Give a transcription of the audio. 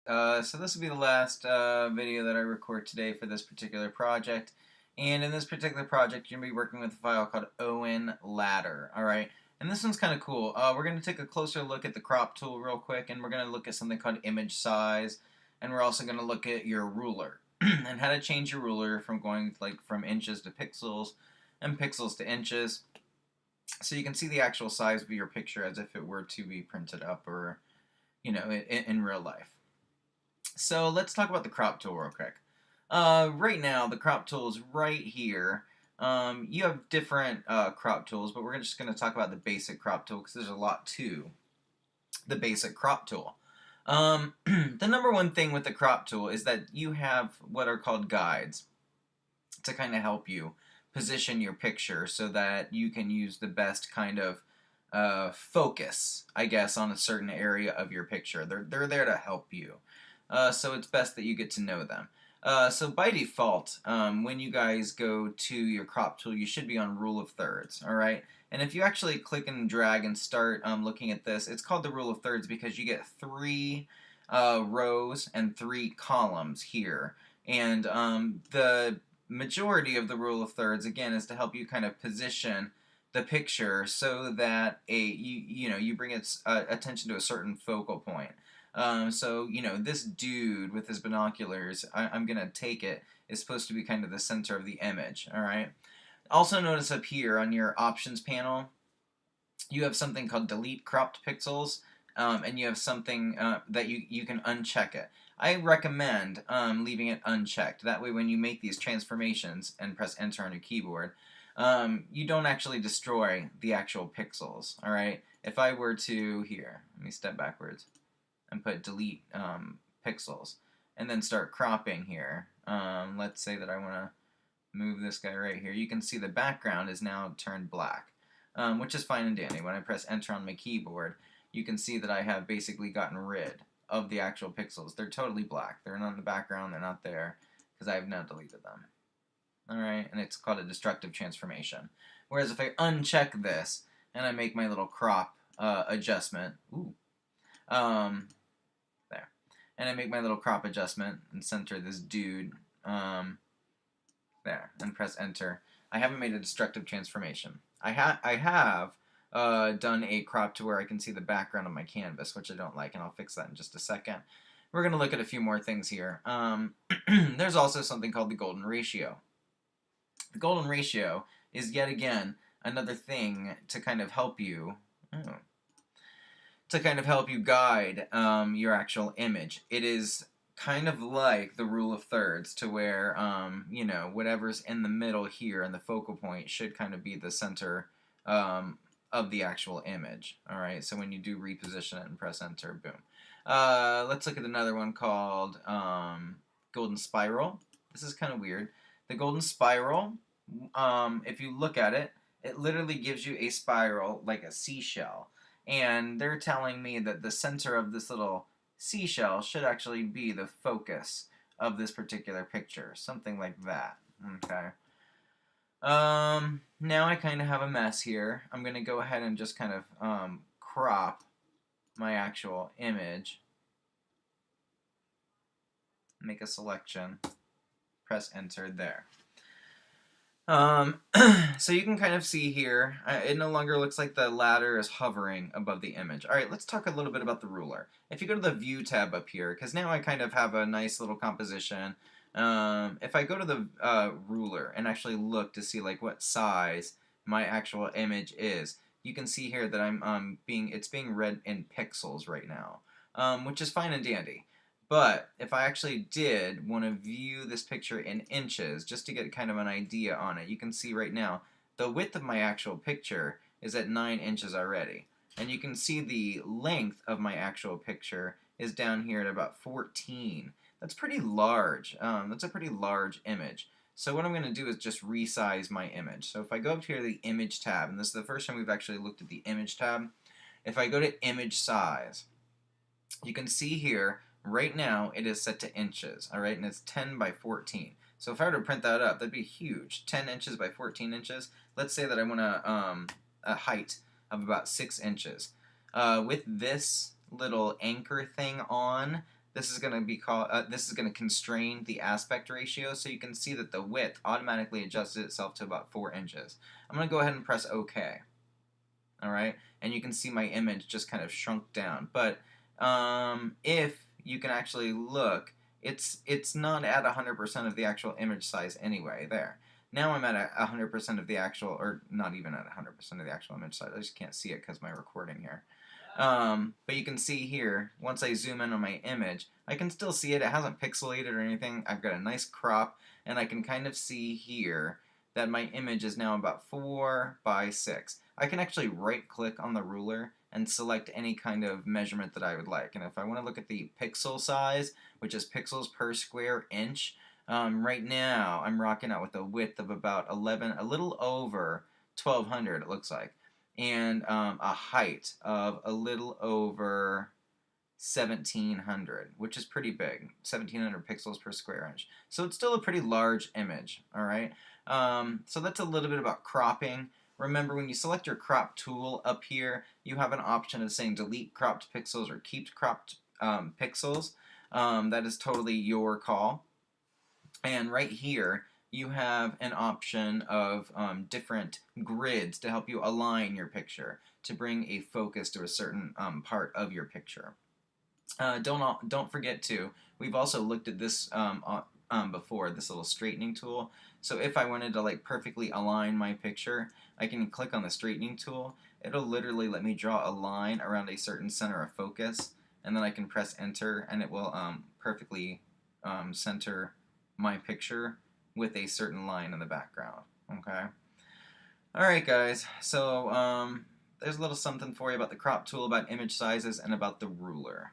So this will be the last video that I record today for this particular project. And in this particular project, you're going to be working with a file called ON Ladder. Alright, and this one's kind of cool. We're going to take a closer look at the crop tool real quick, and we're going to look at something called image size, and we're also going to look at your ruler and how to change your ruler from going from inches to pixels and pixels to inches. So you can see the actual size of your picture as if it were to be printed up or, in real life. So let's talk about the crop tool real quick. Right now, the crop tool is right here. You have different crop tools, but we're just going to talk about the basic crop tool because there's a lot to the basic crop tool. The number one thing with the crop tool is that you have what are called guides to kind of help you position your picture so that you can use the best kind of focus, I guess, on a certain area of your picture. They're there to help you. So it's best that you get to know them. So by default, when you guys go to your crop tool, you should be on rule of thirds, all right? And if you actually click and drag and start looking at this, it's called the rule of thirds because you get 3 rows and 3 columns here. And the majority of the rule of thirds, again, is to help you kind of position the picture so that you bring its attention to a certain focal point. So, this dude with his binoculars, I'm going to take it, is supposed to be kind of the center of the image, alright? Also notice up here on your options panel, you have something called delete cropped pixels, and you have something that you can uncheck it. I recommend leaving it unchecked. That way when you make these transformations and press enter on your keyboard, you don't actually destroy the actual pixels, alright? If I were to, here, let me step backwards and put delete pixels and then start cropping here. Let's say that I want to move this guy right here. You can see the background is now turned black, which is fine and dandy. When I press enter on my keyboard, you can see that I have basically gotten rid of the actual pixels. They're totally black. They're not in the background. They're not there because I have now deleted them. Alright, and it's called a destructive transformation. Whereas if I uncheck this and I make my little crop adjustment, there. And I make my little crop adjustment and center this dude there and press enter. I haven't made a destructive transformation. I have done a crop to where I can see the background of my canvas, which I don't like, and I'll fix that in just a second. We're going to look at a few more things here. There's also something called the golden ratio. The golden ratio is yet again another thing to kind of help you guide your actual image. It is kind of like the rule of thirds to where, whatever's in the middle here and the focal point should kind of be the center of the actual image. Alright, so when you do reposition it and press enter, boom. Let's look at another one called golden spiral. This is kind of weird. The golden spiral, if you look at it, it literally gives you a spiral like a seashell. And they're telling me that the center of this little seashell should actually be the focus of this particular picture. Something like that. Okay. Now I kind of have a mess here. I'm going to go ahead and just kind of crop my actual image. Make a selection. Press enter there. So you can kind of see here, it no longer looks like the ladder is hovering above the image. Alright, let's talk a little bit about the ruler. If you go to the View tab up here, because now I kind of have a nice little composition, if I go to the ruler and actually look to see like what size my actual image is, you can see here that it's being read in pixels right now, which is fine and dandy. But if I actually did want to view this picture in inches, just to get kind of an idea on it, you can see right now the width of my actual picture is at 9 inches already. And you can see the length of my actual picture is down here at about 14. That's pretty large. That's a pretty large image. So what I'm going to do is just resize my image. So if I go up here to the Image tab, and this is the first time we've actually looked at the Image tab, if I go to Image Size, you can see here right now it is set to inches, alright, and it's 10 by 14. So if I were to print that up, that'd be huge. 10 inches by 14 inches. Let's say that I want a height of about 6 inches. With this little anchor thing on, this is going to be called, this is going to constrain the aspect ratio, so you can see that the width automatically adjusted itself to about 4 inches. I'm going to go ahead and press OK. Alright, and you can see my image just kind of shrunk down. But if you can actually look, it's not at 100% of the actual image size anyway. There. Now I'm at 100% of the actual, or not even at 100% of the actual image size. I just can't see it because my recording here. But you can see here, once I zoom in on my image, I can still see it. It hasn't pixelated or anything. I've got a nice crop, and I can kind of see here that my image is now about 4 by 6. I can actually right-click on the ruler and select any kind of measurement that I would like. And if I want to look at the pixel size, which is pixels per square inch, right now I'm rocking out with a width of about 11, a little over 1200 it looks like, and a height of a little over 1700, which is pretty big, 1700 pixels per square inch. So it's still a pretty large image, all right? So that's a little bit about cropping. Remember, when you select your crop tool up here, you have an option of saying delete cropped pixels or keep cropped pixels. That is totally your call. And right here, you have an option of different grids to help you align your picture, to bring a focus to a certain part of your picture. Don't forget to, we've also looked at this before, this little straightening tool. So if I wanted to like perfectly align my picture, I can click on the straightening tool. It'll literally let me draw a line around a certain center of focus, and then I can press enter, and it will perfectly center my picture with a certain line in the background. Okay. Alright guys, so there's a little something for you about the crop tool, about image sizes, and about the ruler.